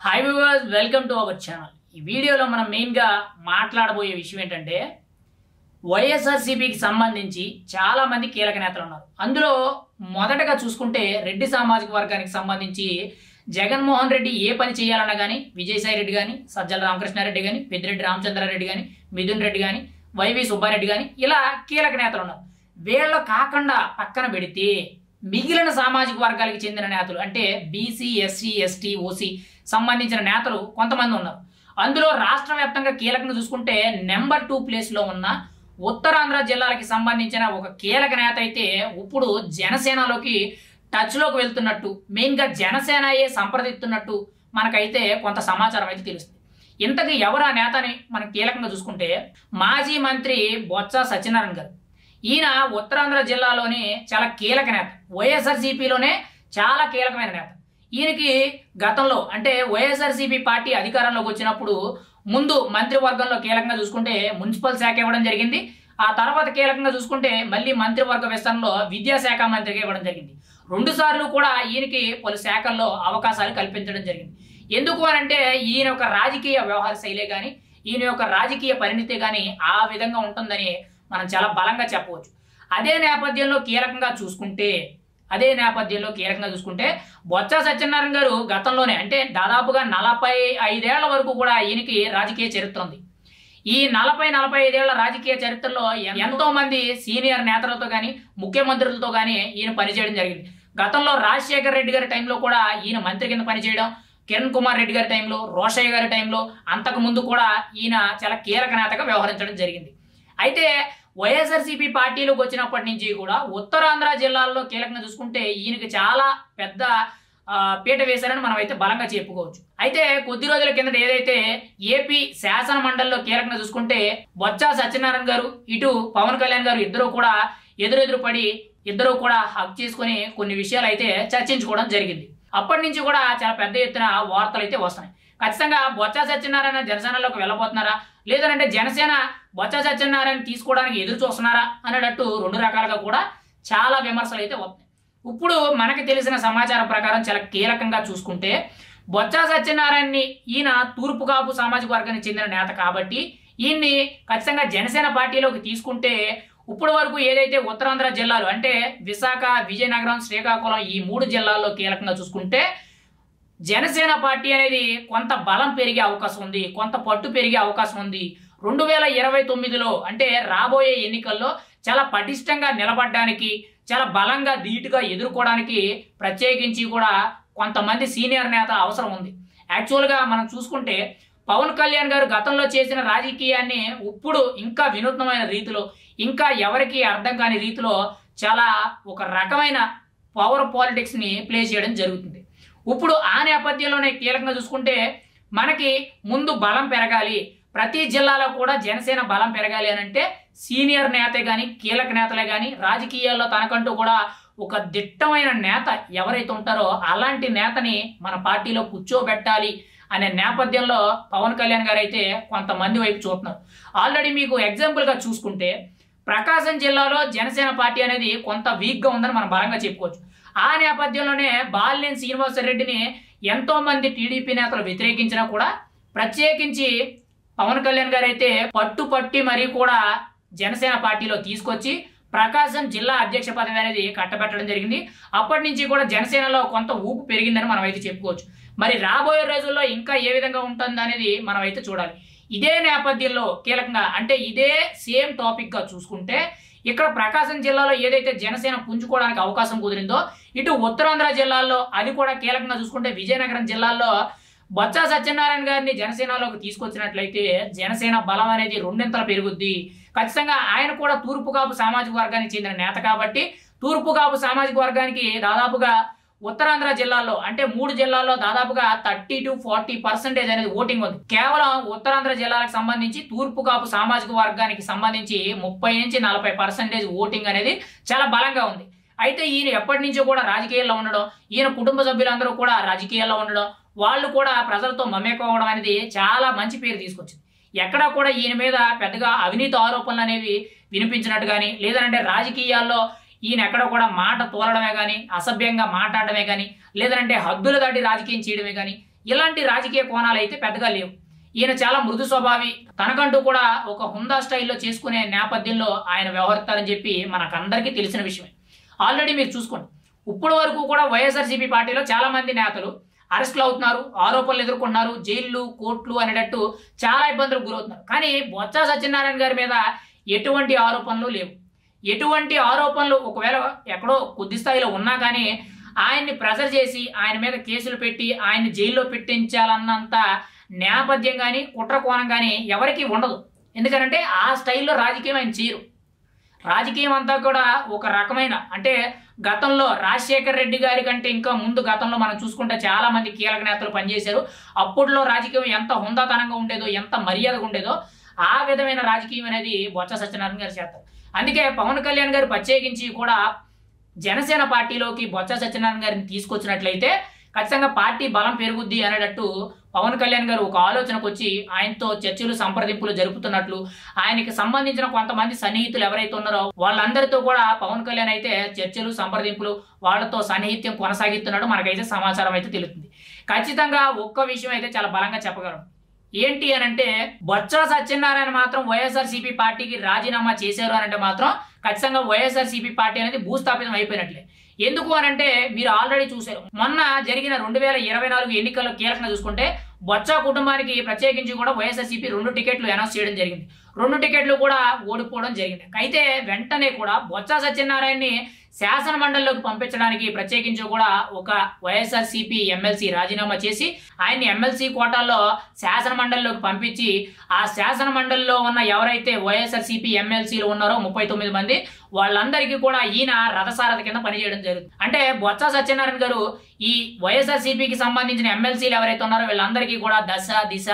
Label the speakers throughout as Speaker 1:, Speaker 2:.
Speaker 1: Hi viewers, welcome to our channel. ఈ వీడియోలో మనం మెయిన్గా మాట్లాడబోయే విషయం ఏంటంటే వైఎస్ఆర్సీపీకి సంబంధించి చాలా మంది కీలక నేతలు ఉన్నారు. అందులో మొదటగా చూసుకుంటే రెడ్డి సామాజిక వర్గానికి సంబంధించి జగన్మోహన్ రెడ్డి ఏ పని చేయాలన్నా కానీ విజయసాయి రెడ్డి కానీ, సజ్జల రామకృష్ణారెడ్డి కానీ, పెద్దిరెడ్డి రామచంద్రారెడ్డి కానీ, మిథున్ రెడ్డి కానీ, వైవి సుబ్బారెడ్డి కానీ ఇలా కీలక నేతలు ఉన్నారు. వీళ్ళు కాకుండా పక్కన పెడితే మిగిలిన సామాజిక వర్గాలకు చెందిన నేతలు అంటే బీసీ, ఎస్సీ, ఎస్టీ, ఓసీ సంబంధించిన నేతలు కొంతమంది ఉన్నారు. అందులో రాష్ట్ర వ్యాప్తంగా కీలకంగా చూసుకుంటే నెంబర్ 2 ప్లేస్లో ఉన్న ఉత్తరాంధ్ర జిల్లాలకి సంబంధించిన ఒక కీలక నేత అయితే ఇప్పుడు జనసేనలోకి టచ్లోకి వెళ్తున్నట్టు, మెయిన్గా జనసేనయే సంప్రదిస్తున్నట్టు మనకైతే కొంత సమాచారం అయితే తెలుస్తుంది. ఇంతకీ ఎవరు ఆ నేతని మనం కీలకంగా చూసుకుంటే మాజీ మంత్రి బొత్స సత్యనారాయణ గారు. ఈయన ఉత్తరాంధ్ర జిల్లాలోని చాలా కీలక నేత, వైఎస్ఆర్సీపీలోనే చాలా కీలకమైన నేత. ఈయనకి గతంలో అంటే వైఎస్ఆర్సీపీ పార్టీ అధికారంలోకి వచ్చినప్పుడు ముందు మంత్రివర్గంలో కీలకంగా చూసుకుంటే మున్సిపల్ శాఖ ఇవ్వడం జరిగింది. ఆ తర్వాత కీలకంగా చూసుకుంటే మళ్ళీ మంత్రివర్గ విస్తరణలో విద్యాశాఖ మంత్రిగా ఇవ్వడం జరిగింది. 2 సార్లు కూడా ఈయనకి పలు శాఖల్లో అవకాశాలు కల్పించడం జరిగింది. ఎందుకు అనంటే ఈయన యొక్క రాజకీయ వ్యవహార శైలే కానీ, ఈయన యొక్క రాజకీయ పరిణితి కానీ ఆ విధంగా ఉంటుందని మనం చాలా బలంగా చెప్పవచ్చు. అదే నేపథ్యంలో కీలకంగా చూసుకుంటే బొత్స సత్యనారాయణ గారు గతంలోనే అంటే దాదాపుగా 45 ఏళ్ల వరకు కూడా ఈయనకి రాజకీయ చరిత్ర ఉంది. ఈ 45 ఏళ్ల రాజకీయ చరిత్రలో ఎంతో మంది సీనియర్ నేతలతో కానీ, ముఖ్యమంత్రులతో కానీ ఈయన పనిచేయడం జరిగింది. గతంలో రాజశేఖర రెడ్డి గారి టైంలో కూడా ఈయన మంత్రి కింద పనిచేయడం, కిరణ్ కుమార్ రెడ్డి గారి టైంలో, రోషయ్య గారి టైంలో, అంతకు ముందు కూడా ఈయన చాలా కీలక నేతగా వ్యవహరించడం జరిగింది. అయితే వైఎస్ఆర్సీపీ పార్టీలోకి వచ్చినప్పటి నుంచి కూడా ఉత్తరాంధ్ర జిల్లాల్లో కీలకంగా చూసుకుంటే ఈయనకి చాలా పెద్ద పీట వేశారని మనం అయితే బలంగా చెప్పుకోవచ్చు. అయితే కొద్ది రోజుల కిందట ఏదైతే ఏపీ శాసన మండలిలో కీలకంగా చూసుకుంటే బొత్స సత్యనారాయణ గారు, ఇటు పవన్ కళ్యాణ్ గారు ఇద్దరు కూడా ఎదురెదురు పడి ఇద్దరు కూడా హక్ చేసుకుని కొన్ని విషయాలు అయితే చర్చించుకోవడం జరిగింది. అప్పటి నుంచి కూడా చాలా పెద్ద ఎత్తున వార్తలు అయితే వస్తున్నాయి. ఖచ్చితంగా బొత్స సత్యనారాయణ జనసేనలోకి వెళ్ళబోతున్నారా, లేదంటే జనసేన బొత్స సత్యనారాయణ తీసుకోవడానికి ఎదురు చూస్తున్నారా అనేటట్టు 2 రకాలుగా కూడా చాలా విమర్శలు అయితే వస్తున్నాయి. ఇప్పుడు మనకి తెలిసిన సమాచారం ప్రకారం చాలా కీలకంగా చూసుకుంటే బొత్స సత్యనారాయణని ఈయన తూర్పు కాపు సామాజిక వర్గానికి చెందిన నేత కాబట్టి ఈయన్ని ఖచ్చితంగా జనసేన పార్టీలోకి తీసుకుంటే ఇప్పటి వరకు ఏదైతే ఉత్తరాంధ్ర జిల్లాలు అంటే విశాఖ, విజయనగరం, శ్రీకాకుళం ఈ 3 జిల్లాల్లో కీలకంగా చూసుకుంటే జనసేన పార్టీ అనేది కొంత బలం పెరిగే అవకాశం ఉంది, కొంత పట్టు పెరిగే అవకాశం ఉంది. 2029లో అంటే రాబోయే ఎన్నికల్లో చాలా పటిష్టంగా నిలబడడానికి, చాలా బలంగా ధీటుగా ఎదుర్కోవడానికి ప్రత్యేకించి కూడా కొంతమంది సీనియర్ నేత అవసరం ఉంది. యాక్చువల్గా మనం చూసుకుంటే పవన్ కళ్యాణ్ గారు గతంలో చేసిన రాజకీయాన్ని ఇప్పుడు ఇంకా వినూత్నమైన రీతిలో, ఇంకా ఎవరికి అర్థం కాని రీతిలో చాలా ఒక రకమైన పవర్ పాలిటిక్స్ని ప్లే చేయడం జరుగుతుంది. ఇప్పుడు ఆ నేపథ్యంలోనే కీలకంగా చూసుకుంటే మనకి ముందు బలం పెరగాలి, ప్రతి జిల్లాలో కూడా జనసేన బలం పెరగాలి అని అంటే సీనియర్ నేతే కానీ, కీలక నేతలే కానీ, రాజకీయాల్లో తనకంటూ కూడా ఒక దిట్టమైన నేత ఎవరైతే ఉంటారో అలాంటి నేతని మన పార్టీలో కూర్చోబెట్టాలి అనే నేపథ్యంలో పవన్ కళ్యాణ్ గారు అయితే కొంతమంది వైపు చూస్తున్నారు. ఆల్రెడీ మీకు ఎగ్జాంపుల్గా చూసుకుంటే ప్రకాశం జిల్లాలో జనసేన పార్టీ అనేది కొంత వీక్గా ఉందని మనం బలంగా చెప్పుకోవచ్చు. ఆ నేపథ్యంలోనే బాలినేని శ్రీనివాసరెడ్డిని ఎంతో మంది టీడీపీ నేతలు వ్యతిరేకించినా కూడా ప్రత్యేకించి పవన్ కళ్యాణ్ గారు అయితే పట్టుపట్టి మరీ కూడా జనసేన పార్టీలో తీసుకొచ్చి ప్రకాశం జిల్లా అధ్యక్ష పదవి అనేది కట్టబెట్టడం జరిగింది. అప్పటి నుంచి కూడా జనసేనలో కొంత ఊపు పెరిగిందని మనం అయితే చెప్పుకోవచ్చు. మరి రాబోయే రోజుల్లో ఇంకా ఏ విధంగా ఉంటుంది అనేది మనం అయితే చూడాలి. ఇదే నేపథ్యంలో కీలకంగా అంటే ఇదే సేమ్ టాపిక్గా చూసుకుంటే ఇక్కడ ప్రకాశం జిల్లాలో ఏదైతే జనసేన పుంజుకోవడానికి అవకాశం కుదిరిందో ఇటు ఉత్తరాంధ్ర జిల్లాల్లో అది కూడా కీలకంగా చూసుకుంటే విజయనగరం జిల్లాలో బొత్స సత్యనారాయణ గారిని జనసేనలోకి తీసుకొచ్చినట్లయితే జనసేన బలం అనేది 2 పెరుగుద్ది. ఖచ్చితంగా ఆయన కూడా తూర్పు కాపు సామాజిక వర్గానికి చెందిన నేత కాబట్టి తూర్పు కాపు సామాజిక వర్గానికి దాదాపుగా ఉత్తరాంధ్ర జిల్లాల్లో అంటే 3 జిల్లాల్లో దాదాపుగా 30 to 40% అనేది ఓటింగ్ ఉంది. కేవలం ఉత్తరాంధ్ర జిల్లాలకు సంబంధించి తూర్పు కాపు సామాజిక వర్గానికి సంబంధించి 30 నుంచి 40% ఓటింగ్ అనేది చాలా బలంగా ఉంది. అయితే ఈయన ఎప్పటి నుంచో కూడా రాజకీయాల్లో ఉండడం, ఈయన కుటుంబ సభ్యులందరూ కూడా రాజకీయాల్లో ఉండడం, వాళ్ళు కూడా ప్రజలతో మమేకవడం అనేది చాలా మంచి పేరు తీసుకొచ్చింది. ఎక్కడా కూడా ఈయన మీద పెద్దగా అవినీతి ఆరోపణలు అనేవి వినిపించినట్టు కానీ, లేదంటే రాజకీయాల్లో ఈయన ఎక్కడ కూడా మాట తోలడమే కానీ, అసభ్యంగా మాట్లాడడమే కానీ, లేదంటే హద్దులు దాటి రాజకీయం చేయడమే కానీ ఇలాంటి రాజకీయ కోణాలు అయితే పెద్దగా లేవు. ఈయన చాలా మృదు స్వభావి, తనకంటూ కూడా ఒక హుందా స్టైల్లో చేసుకునే నేపథ్యంలో ఆయన వ్యవహరిస్తారని చెప్పి మనకందరికీ తెలిసిన విషయమే. ఆల్రెడీ మీరు చూసుకోండి, ఇప్పటి వరకు కూడా వైఎస్ఆర్సీపీ పార్టీలో చాలా మంది నేతలు అరెస్టులు అవుతున్నారు, ఆరోపణలు ఎదుర్కొంటున్నారు, జైళ్లు కోర్టులు అనేటట్టు చాలా ఇబ్బందులకు గురవుతున్నారు. కానీ బొత్స సత్యనారాయణ గారి మీద ఎటువంటి ఆరోపణలు లేవు. ఎటువంటి ఆరోపణలు ఒకవేళ ఎక్కడో కొద్ది స్థాయిలో ఉన్నా కానీ ఆయన్ని ప్రెజర్ చేసి ఆయన మీద కేసులు పెట్టి ఆయన్ని జైల్లో పెట్టించాలన్నంత నేపథ్యం కానీ కుట్ర కోణం కానీ ఎవరికీ ఉండదు. ఎందుకంటే ఆ స్టైల్లో రాజకీయం ఆయన చేయరు. రాజకీయం అంతా కూడా ఒక రకమైన, అంటే గతంలో రాజశేఖర్ రెడ్డి గారి కంటే ఇంకా ముందు గతంలో మనం చూసుకుంటే చాలా మంది కీలక నేతలు పనిచేశారు. అప్పట్లో రాజకీయం ఎంత హుందాతనంగా ఉండేదో, ఎంత మర్యాదగా ఉండేదో ఆ విధమైన రాజకీయం అనేది బొత్స సత్యనారాయణ గారు చేస్తారు. అందుకే పవన్ కళ్యాణ్ గారు ప్రత్యేకించి కూడా జనసేన పార్టీలోకి బొత్స సత్యనారాయణ గారిని తీసుకొచ్చినట్లయితే ఖచ్చితంగా పార్టీ బలం పెరుగుద్ది అనేటట్టు పవన్ కళ్యాణ్ గారు ఒక ఆలోచనకు వచ్చి ఆయనతో చర్చలు సంప్రదింపులు జరుపుతున్నట్లు, ఆయనకి సంబంధించిన కొంతమంది సన్నిహితులు ఎవరైతే ఉన్నారో వాళ్ళందరితో కూడా పవన్ కళ్యాణ్ అయితే చర్చలు సంప్రదింపులు వాళ్ళతో సన్నిహిత్యం కొనసాగిస్తున్నాడు మనకైతే సమాచారం అయితే తెలుస్తుంది. ఖచ్చితంగా ఒక్క విషయం అయితే చాలా బలంగా చెప్పగలం. ఏంటి అని అంటే బొత్స సత్యనారాయణ మాత్రం వైఎస్ఆర్సీపీ పార్టీకి రాజీనామా చేశారు అని అంటే మాత్రం ఖచ్చితంగా వైఎస్ఆర్సీపీ పార్టీ అనేది భూస్థాపితం అయిపోయినట్లే. ఎందుకు అనంటే మీరు ఆల్రెడీ చూశారు, మొన్న జరిగిన 2024 ఎన్నికల్లో కీలకంగా చూసుకుంటే బొత్స కుటుంబానికి ప్రత్యేకించి కూడా వైఎస్ఆర్సీపీ 2 టికెట్లు అనౌన్స్ చేయడం జరిగింది. 2 టికెట్లు కూడా ఓడిపోవడం జరిగింది. అయితే వెంటనే కూడా బొత్స సత్యనారాయణని శాసన మండలిలోకి పంపించడానికి ప్రత్యేకించి కూడా ఒక వైఎస్ఆర్సీపీ ఎమ్మెల్సీ రాజీనామా చేసి ఆయన్ని ఎమ్మెల్సీ కోటాల్లో శాసన మండలిలోకి పంపించి ఆ శాసన మండలిలో ఉన్న ఎవరైతే వైఎస్ఆర్సీపీ ఎమ్మెల్సీలు ఉన్నారో 39 మంది వాళ్ళందరికీ కూడా ఈయన రథసారథి కింద పనిచేయడం జరుగుతుంది. అంటే బొత్స సత్యనారాయణ గారు ఈ వైఎస్ఆర్సీపీకి సంబంధించిన ఎమ్మెల్సీలు ఎవరైతే ఉన్నారో వీళ్ళందరికీ కూడా దశ దిశ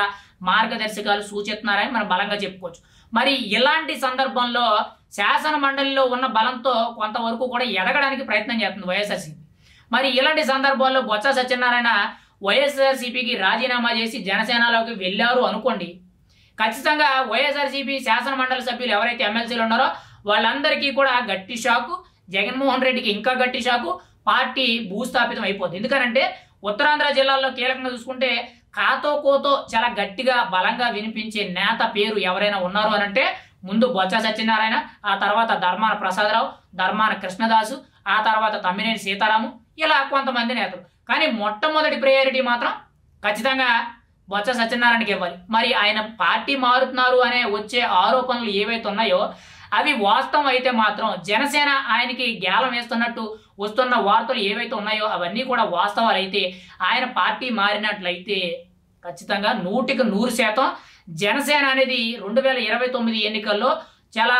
Speaker 1: మార్గదర్శకాలు సూచిస్తున్నారని మనం బలంగా చెప్పుకోవచ్చు. మరి ఇలాంటి సందర్భంలో శాసన మండలిలో ఉన్న బలంతో కొంతవరకు కూడా ఎదగడానికి ప్రయత్నం చేస్తుంది వైఎస్ఆర్సీపీ. మరి ఇలాంటి సందర్భాల్లో బొత్స సత్యనారాయణ వైఎస్ఆర్సీపీకి రాజీనామా చేసి జనసేనలోకి వెళ్ళారు అనుకోండి, ఖచ్చితంగా వైఎస్ఆర్సీపీ శాసన మండలి సభ్యులు ఎవరైతే ఎమ్మెల్సీలు ఉన్నారో వాళ్ళందరికీ కూడా గట్టి షాకు, జగన్మోహన్ రెడ్డికి ఇంకా గట్టి షాకు, పార్టీ భూస్థాపితం అయిపోతుంది. ఎందుకంటే ఉత్తరాంధ్ర జిల్లాల్లో కీలకంగా చూసుకుంటే కాతో కోతో చాలా గట్టిగా బలంగా వినిపించే నేత పేరు ఎవరైనా ఉన్నారు అని అంటే ముందు బొత్స సత్యనారాయణ, ఆ తర్వాత ధర్మాన ప్రసాదరావు, ధర్మాన కృష్ణదాసు, ఆ తర్వాత తమ్మినేని సీతారాము, ఇలా కొంతమంది నేతలు. కానీ మొట్టమొదటి ప్రయారిటీ మాత్రం ఖచ్చితంగా బొత్స సత్యనారాయణకి ఇవ్వాలి. మరి ఆయన పార్టీ మారుతున్నారు అనే వచ్చే ఆరోపణలు ఏవైతే ఉన్నాయో అవి వాస్తవం అయితే మాత్రం జనసేన ఆయనకి గేలం వేస్తున్నట్టు వస్తున్న వార్తలు ఏవైతే ఉన్నాయో అవన్నీ కూడా వాస్తవాలు అయితే ఆయన పార్టీ మారినట్లయితే ఖచ్చితంగా 100% జనసేన అనేది 2029 ఎన్నికల్లో చాలా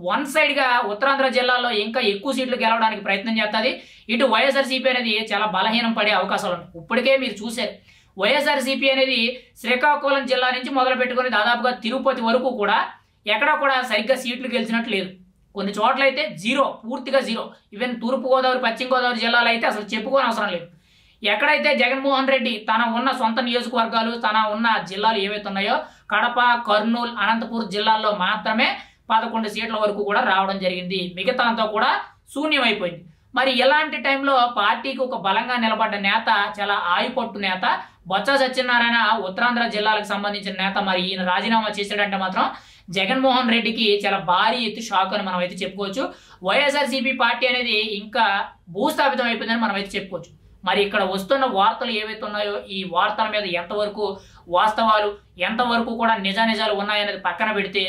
Speaker 1: వన్ సైడ్గా ఉత్తరాంధ్ర జిల్లాలో ఇంకా ఎక్కువ సీట్లు గెలవడానికి ప్రయత్నం చేస్తుంది. ఇటు వైఎస్ఆర్సీపీ అనేది చాలా బలహీనం పడే అవకాశాలు ఉన్నాయి. ఇప్పటికే మీరు చూశారు, వైఎస్ఆర్సీపీ అనేది శ్రీకాకుళం జిల్లా నుంచి మొదలు పెట్టుకుని దాదాపుగా తిరుపతి వరకు కూడా ఎక్కడా కూడా సరిగ్గా సీట్లు గెలిచినట్లు లేదు. కొన్ని చోట్ల అయితే జీరో, పూర్తిగా జీరో. ఈవెన్ తూర్పుగోదావరి, పశ్చిమ గోదావరి జిల్లాలో అయితే అసలు చెప్పుకోని అవసరం లేదు. ఎక్కడైతే జగన్మోహన్ రెడ్డి తన ఉన్న సొంత నియోజకవర్గాలు, తన ఉన్న జిల్లాలు ఏవైతే ఉన్నాయో కడప, కర్నూలు, అనంతపూర్ జిల్లాల్లో మాత్రమే 11 సీట్ల వరకు కూడా రావడం జరిగింది. మిగతా అంతా కూడా శూన్యమైపోయింది. మరి ఇలాంటి టైంలో పార్టీకి ఒక బలంగా నిలబడ్డ నేత, చాలా ఆయుపట్టు నేత బొత్స సత్యనారాయణ, ఉత్తరాంధ్ర జిల్లాలకు సంబంధించిన నేత. మరి ఈయన రాజీనామా చేశాడంటే మాత్రం జగన్మోహన్ రెడ్డికి చాలా భారీ ఎత్తు షాక్ అని మనం అయితే చెప్పుకోవచ్చు. వైఎస్ఆర్సీపీ పార్టీ అనేది ఇంకా భూస్థాపితం అయిపోయిందని మనం అయితే చెప్పుకోవచ్చు. మరి ఇక్కడ వస్తున్న వార్తలు ఏవైతే ఉన్నాయో ఈ వార్తల మీద ఎంతవరకు వాస్తవాలు, ఎంతవరకు కూడా నిజాలు ఉన్నాయనేది పక్కన పెడితే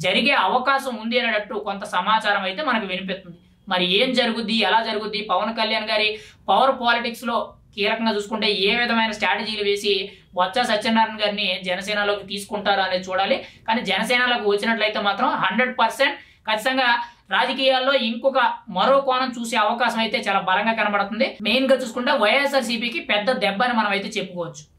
Speaker 1: జరిగే అవకాశం ఉంది అనేటట్టు కొంత సమాచారం అయితే మనకు వినిపిస్తుంది. మరి ఏం జరుగుద్ది, ఎలా జరుగుద్ది, పవన్ కళ్యాణ్ గారి పవర్ పాలిటిక్స్లో కీలకంగా చూసుకుంటే ఏ విధమైన స్ట్రాటజీలు వేసి బొత్స సత్యనారాయణ గారిని జనసేనలోకి తీసుకుంటారు అనేది చూడాలి. కానీ జనసేనలోకి వచ్చినట్లయితే మాత్రం 100% ఖచ్చితంగా రాజకీయాల్లో ఇంకొక మరో కోణం చూసే అవకాశం అయితే చాలా బలంగా కనబడుతుంది. మెయిన్ గా చూసుకుంటే వైఎస్ఆర్సీపీకి పెద్ద దెబ్బ అని మనం అయితే చెప్పుకోవచ్చు.